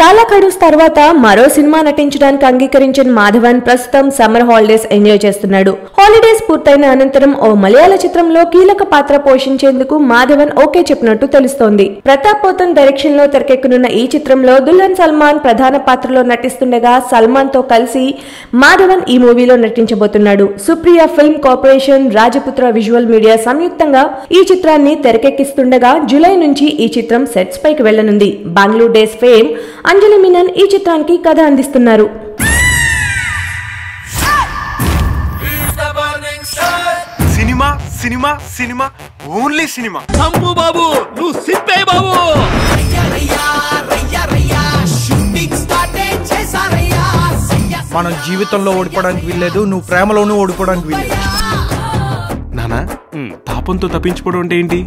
చాలా కడూస్ తర్వాత మరో సినిమా నటించడానికి అంగీకరించిన మాధవన్ ప్రస్తుతం సమ్మర్ హాలిడేస్ ఎంజాయ్ చేస్తున్నాడు. హాలిడేస్ పూర్తయిన అనంతరం ఓ మలయాళ చిత్రంలో కీలక పాత్ర పోషించేందుకు మాధవన్ ఓకే చెప్పినట్టు తెలుస్తోంది. ప్రతాప్ పోతన్ డైరెక్షన్ లో తెరకెక్కనున్న ఈ చిత్రంలో దుల్హన్ సల్మాన్ ప్రధాన పాత్రలో నటిస్తుండగా సల్మాన్ తో కలిసి మాధవన్ ఈ మూవీలో నటించబోతున్నాడు. Supriya film corporation, Rajaputra visual media సంయుక్తంగా ఈ చిత్రాన్ని తెరకెక్కిస్తుండగా జూలై నుంచి ఈ చిత్రం సెట్స్ పైకి వెళ్లనుంది. బెంగళూరు డేస్ ఫేమ్ అంజలి మీనన్ ఈ చిత్రానికి కథ అందిస్తున్నారు. Cinema cinema cinema only cinema. సంపు బాబు నువ్వు సిప్పే బాబు. మనం జీవితంలో ఓడిపోవడానికి వీల్లేదు, నువ్వు ప్రేమలోనూ ఓడిపోవడానికి వీల్లేదు. నానా పాపంతో తప్పించుకోవడం అంటే ఏంటి?